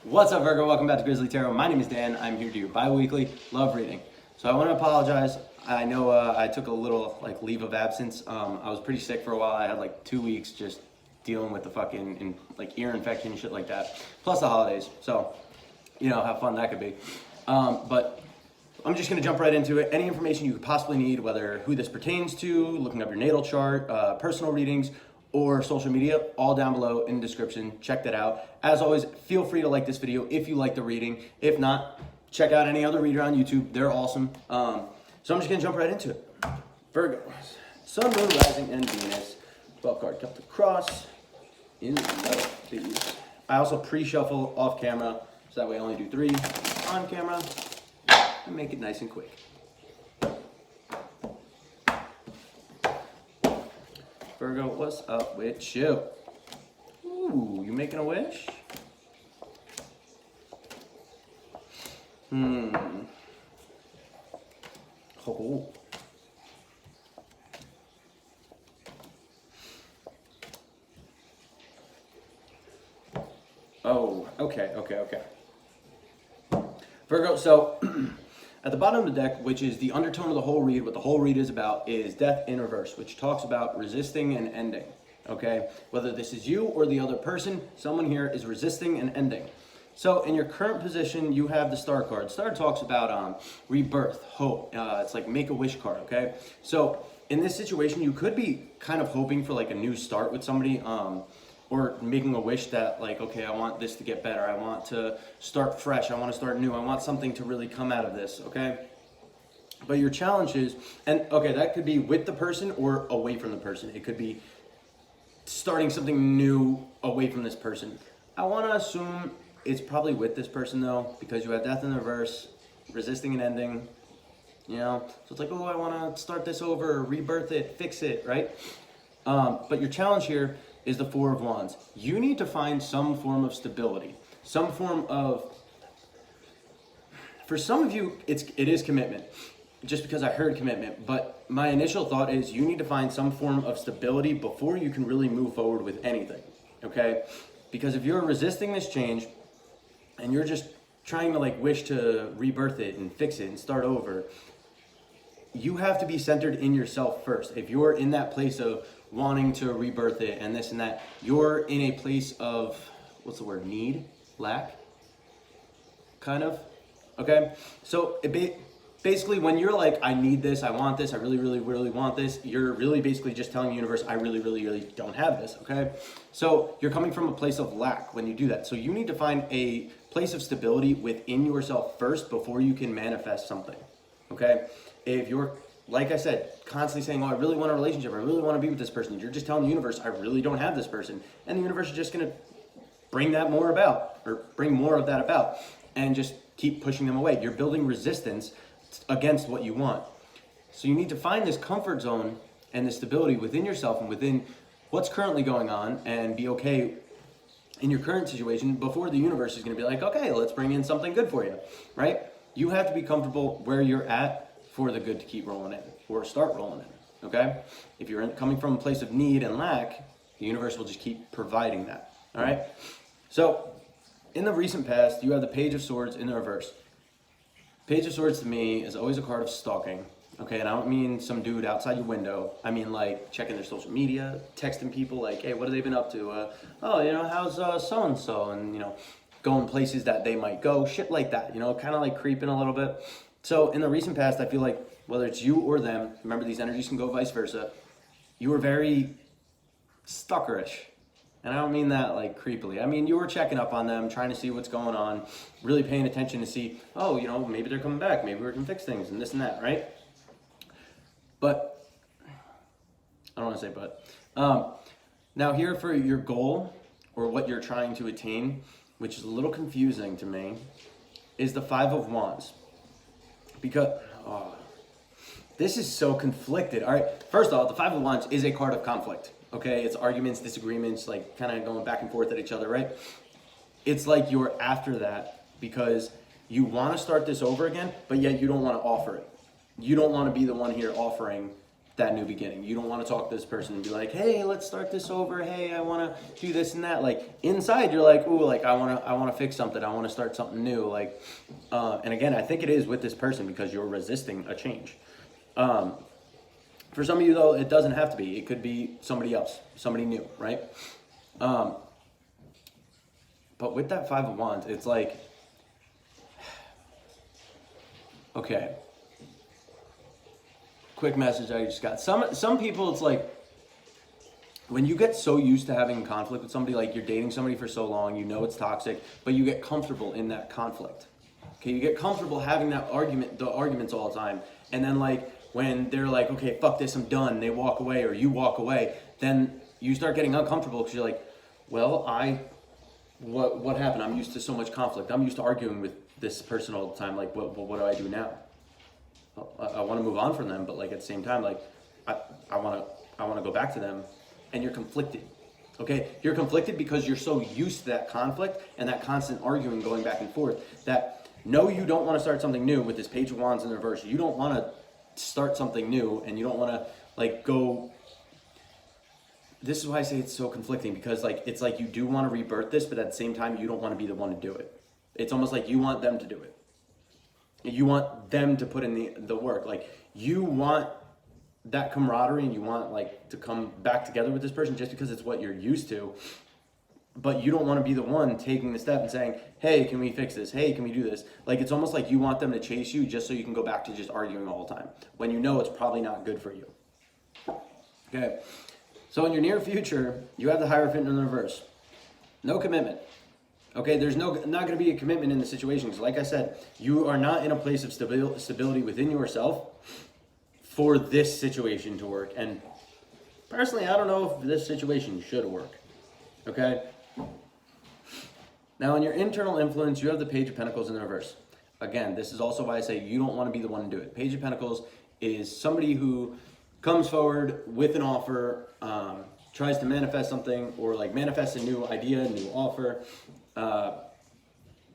What's up, Virgo? Welcome back to Grizzly Tarot. My name is Dan. I'm here to do your bi-weekly love reading. So I want to apologize. I know I took a little leave of absence. I was pretty sick for a while. I had 2 weeks just dealing with the fucking ear infection and shit like that. Plus the holidays. So, how fun that could be. But I'm just going to jump right into it. Any information you could possibly need, whether who this pertains to, looking up your natal chart, personal readings, or social media, all down below in the description. Check that out. As always, feel free to like this video if you like the reading. If not, check out any other reader on YouTube. They're awesome. So I'm just gonna jump right into it. Virgo, Sun, Moon, Rising, and Venus. 12 card kept across in the middle, please. I also pre-shuffle off camera, so that way I only do 3 on camera and make it nice and quick. Virgo, what's up with you? Ooh, you making a wish? Oh. Oh, okay. Virgo, so at the bottom of the deck, which is the undertone of the whole read, what the whole read is about, is death in reverse, which talks about resisting and ending, okay? Whether this is you or the other person, someone here is resisting and ending. So in your current position, you have the Star card. Star talks about rebirth, hope. It's like make-a-wish card, okay? So in this situation, you could be kind of hoping for a new start with somebody, or making a wish that okay, I want this to get better. I want to start fresh. I want to start new. I want something to really come out of this, okay? But your challenge is, and okay, that could be with the person or away from the person. It could be starting something new away from this person. I want to assume it's probably with this person though, because you have death in the reverse, resisting and ending, So it's oh, I want to start this over, rebirth it, fix it, right? But your challenge here is the Four of Wands. You need to find some form of stability, some form of, for some of you, it is commitment, just because I heard commitment, but my initial thought is you need to find some form of stability before you can really move forward with anything, okay? Because if you're resisting this change and you're just trying to wish to rebirth it and fix it and start over, you have to be centered in yourself first. If you're in that place of wanting to rebirth it and this and that, you're in a place of, what's the word, need, lack, kind of, okay? So basically when you're I need this, I want this, I really, really, really want this, you're really basically just telling the universe, I really, really, really don't have this, okay? So you're coming from a place of lack when you do that. So you need to find a place of stability within yourself first before you can manifest something, okay? If you're, like I said, constantly saying, oh, I really want a relationship, I really want to be with this person, you're just telling the universe, I really don't have this person. And the universe is just going to bring that more about, or bring more of that about, and just keep pushing them away. You're building resistance against what you want. So you need to find this comfort zone and the stability within yourself and within what's currently going on, and be okay in your current situation before the universe is going to be okay, let's bring in something good for you, right? You have to be comfortable where you're at for the good to keep rolling in, or start rolling in, okay? If you're coming from a place of need and lack, the universe will just keep providing that, all right? So, in the recent past, you have the Page of Swords in the reverse. Page of Swords to me is always a card of stalking, okay? And I don't mean some dude outside your window. I mean checking their social media, texting people hey, what have they been up to? How's so-and-so? And, going places that they might go, shit like that, kind of creeping a little bit. So in the recent past, I feel whether it's you or them, remember these energies can go vice versa, you were very stalkerish. And I don't mean that creepily. I mean, you were checking up on them, trying to see what's going on, really paying attention to see, oh, maybe they're coming back, maybe we can fix things and this and that, right? But, I don't want to say but. Now here for your goal, or what you're trying to attain, which is a little confusing to me, is the Five of Wands. Because, this is so conflicted. All right, first off, the Five of Wands is a card of conflict, okay? It's arguments, disagreements, kind of going back and forth at each other, right? It's you're after that because you want to start this over again, but yet you don't want to offer it. You don't want to be the one here offering that new beginning. You don't want to talk to this person and be like, hey, let's start this over. Hey, I want to do this and that. Like inside, you're like, ooh, like I want to fix something. I want to start something new. Like, and again, I think it is with this person because you're resisting a change. For some of you though, it doesn't have to be. It could be somebody else, somebody new, right? But with that Five of Wands, it's like, okay. Quick message I just got. Some people, it's like when you get so used to having conflict with somebody, like you're dating somebody for so long, you know it's toxic, but you get comfortable in that conflict. Okay, you get comfortable having the arguments all the time, and then like when they're like, okay, fuck this, I'm done, they walk away or you walk away, then you start getting uncomfortable because you're like, well, what happened? I'm used to so much conflict. I'm used to arguing with this person all the time. Like, what do I do now? I want to move on from them, but like at the same time, like I want to go back to them, and you're conflicted. Okay, you're conflicted because you're so used to that conflict and that constant arguing going back and forth that no, you don't want to start something new with this Page of Wands in the reverse. You don't want to start something new, and you don't want to like go. This is why I say it's so conflicting, because like it's like you do want to rebirth this, but at the same time you don't want to be the one to do it. It's almost like you want them to do it. You want them to put in the work. Like you want that camaraderie and you want like to come back together with this person just because it's what you're used to. But you don't want to be the one taking the step and saying, hey, can we fix this? Hey, can we do this? Like it's almost like you want them to chase you just so you can go back to just arguing all the time when you know it's probably not good for you. Okay. So in your near future, you have the Hierophant in the reverse. No commitment. Okay, there's not going to be a commitment in the situation because, like I said, you are not in a place of stability within yourself for this situation to work. And personally, I don't know if this situation should work. Okay? Now, in your internal influence, you have the Page of Pentacles in the reverse. Again, this is also why I say you don't want to be the one to do it. Page of Pentacles is somebody who comes forward with an offer, tries to manifest something, or like manifest a new idea, a new offer.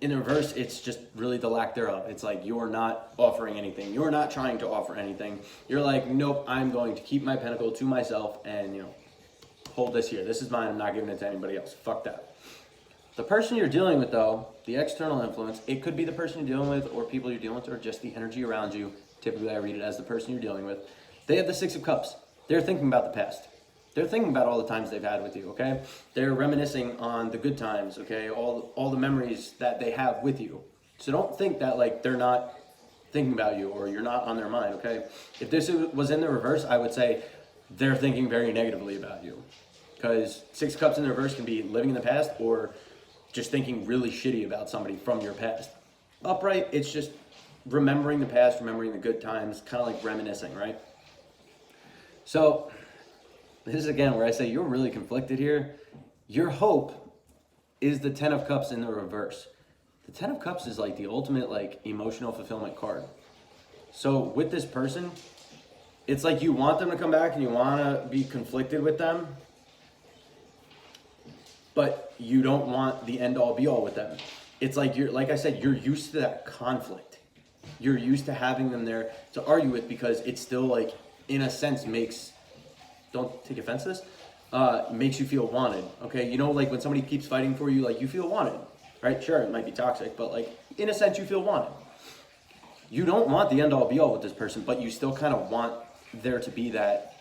In the reverse, it's just really the lack thereof. It's like you're not offering anything. You're not trying to offer anything. You're like, nope, I'm going to keep my pentacle to myself and, you know, hold this here. This is mine. I'm not giving it to anybody else. Fuck that. The person you're dealing with, though, the external influence, it could be the person you're dealing with or people you're dealing with or just the energy around you. Typically, I read it as the person you're dealing with. They have the Six of Cups. They're thinking about the past. They're thinking about all the times they've had with you, okay? They're reminiscing on the good times, okay? All the memories that they have with you. So don't think that, like, they're not thinking about you or you're not on their mind, okay? If this was in the reverse, I would say they're thinking very negatively about you. Because Six of Cups in the reverse can be living in the past or just thinking really shitty about somebody from your past. Upright, it's just remembering the past, remembering the good times, kind of like reminiscing, right? So this is again where I say you're really conflicted here. Your hope is the Ten of Cups in the reverse. The Ten of Cups is like the ultimate like emotional fulfillment card. So with this person, it's like you want them to come back and you want to be conflicted with them, but you don't want the end all be all with them. It's like like I said, you're used to that conflict. You're used to having them there to argue with because it still like in a sense makes, don't take offense to this, makes you feel wanted, okay? You know, like when somebody keeps fighting for you, like you feel wanted, right? Sure, it might be toxic, but like in a sense you feel wanted. You don't want the end all be all with this person, but you still kind of want there to be that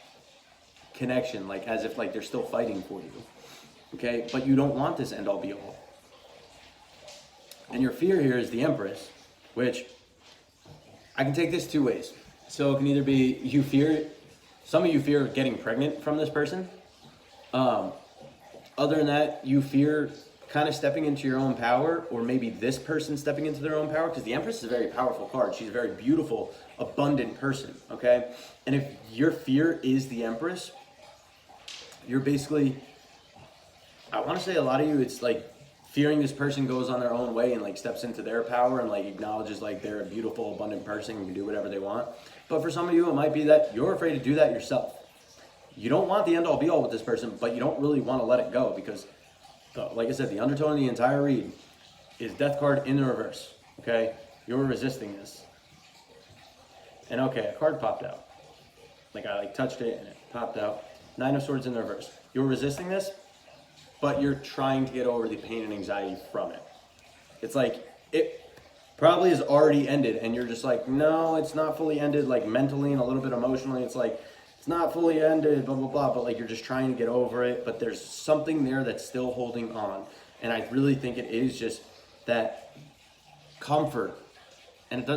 connection, like as if like they're still fighting for you, okay? But you don't want this end all be all. And your fear here is the Empress, which I can take this two ways. So it can either be you fear, some of you fear getting pregnant from this person. Other than that, you fear kind of stepping into your own power, or maybe this person stepping into their own power, because the Empress is a very powerful card. She's a very beautiful, abundant person, okay? And if your fear is the Empress, you're basically, I want to say a lot of you, it's like fearing this person goes on their own way and like steps into their power and like acknowledges like they're a beautiful, abundant person and can do whatever they want. But for some of you, it might be that you're afraid to do that yourself. You don't want the end all be all with this person, but you don't really want to let it go because, like I said, the undertone of the entire read is Death card in the reverse, okay? You're resisting this. And okay, a card popped out. like I like touched it and it popped out. Nine of Swords in the reverse. You're resisting this, but you're trying to get over the pain and anxiety from it. It's like, it probably has already ended and you're just like, no, it's not fully ended, like mentally and a little bit emotionally. It's like, it's not fully ended, blah, blah, blah, but like you're just trying to get over it, but there's something there that's still holding on. And I really think it is just that comfort. And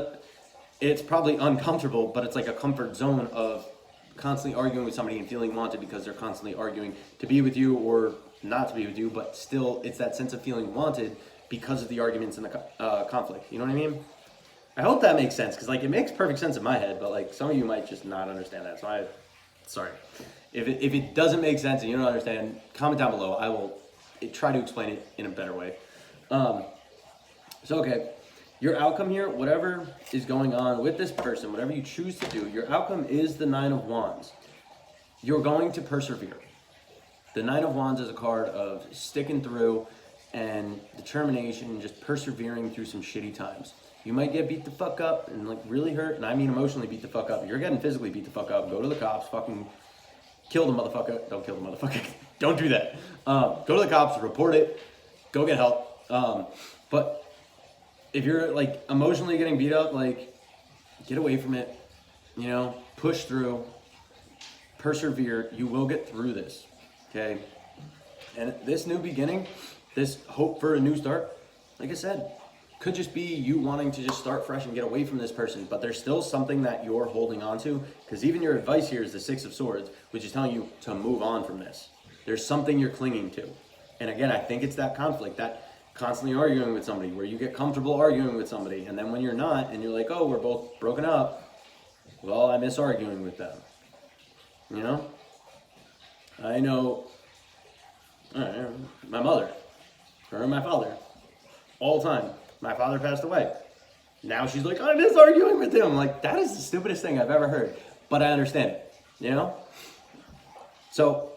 it's probably uncomfortable, but it's like a comfort zone of constantly arguing with somebody and feeling wanted because they're constantly arguing to be with you or not to be with you, but still it's that sense of feeling wanted because of the arguments and the conflict. You know what I mean? I hope that makes sense, because like it makes perfect sense in my head, but like some of you might just not understand that. So sorry. If it doesn't make sense and you don't understand, comment down below. I will try to explain it in a better way. Okay, your outcome here, whatever is going on with this person, whatever you choose to do, your outcome is the Nine of Wands. You're going to persevere. The Nine of Wands is a card of sticking through and determination and just persevering through some shitty times. You might get beat the fuck up and like really hurt, and I mean emotionally beat the fuck up. If you're getting physically beat the fuck up, go to the cops, fucking kill the motherfucker. Don't kill the motherfucker. Don't do that. Go to the cops, report it, go get help. But if you're like emotionally getting beat up, like get away from it, you know, push through, persevere. You will get through this, okay? And this new beginning, this hope for a new start, like I said, could just be you wanting to just start fresh and get away from this person, but there's still something that you're holding on to, because even your advice here is the Six of Swords, which is telling you to move on from this. There's something you're clinging to. And again, I think it's that conflict, that constantly arguing with somebody, where you get comfortable arguing with somebody, and then when you're not, and you're like, oh, we're both broken up, well, I miss arguing with them. You know? I know my mother, her and my father, all the time. My father passed away. Now she's like, I miss arguing with him. I'm like, that is the stupidest thing I've ever heard. But I understand it, you know? So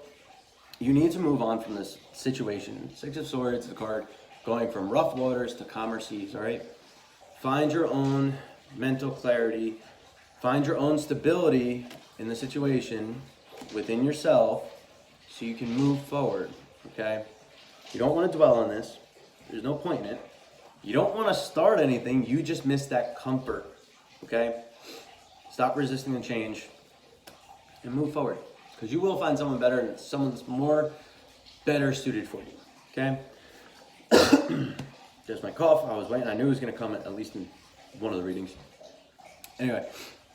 you need to move on from this situation. Six of Swords is a card going from rough waters to calmer seas, all right? Find your own mental clarity. Find your own stability in the situation within yourself so you can move forward, okay? You don't want to dwell on this. There's no point in it. You don't want to start anything. You just miss that comfort, okay? Stop resisting the change and move forward, because you will find someone better and someone that's more better suited for you, okay? There's my cough. I was waiting. I knew it was going to come at least in one of the readings. Anyway,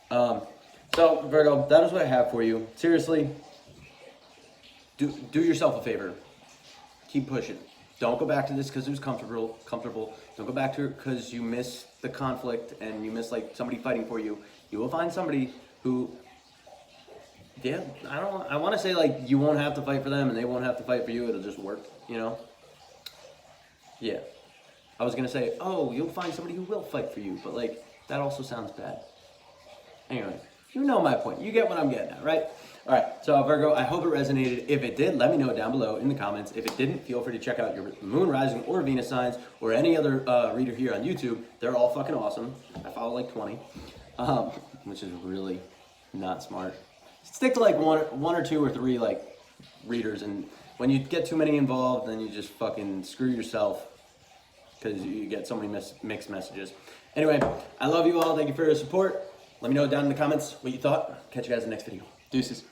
so Virgo, that is what I have for you. Seriously, do yourself a favor. Keep pushing. Don't go back to this because it was comfortable. Don't go back to it because you miss the conflict and you miss like somebody fighting for you. You will find somebody who, yeah, I want to say like you won't have to fight for them and they won't have to fight for you. It'll just work, you know? Yeah. I was going to say, oh, you'll find somebody who will fight for you, but like that also sounds bad. Anyway, you know my point. You get what I'm getting at, right? All right, so Virgo, I hope it resonated. If it did, let me know down below in the comments. If it didn't, feel free to check out your moon, rising, or Venus signs, or any other reader here on YouTube. They're all fucking awesome. I follow like 20, which is really not smart. Stick to like one or two or three like readers, and when you get too many involved, then you just fucking screw yourself because you get so many mixed messages. Anyway, I love you all. Thank you for your support. Let me know down in the comments what you thought. Catch you guys in the next video. Deuces.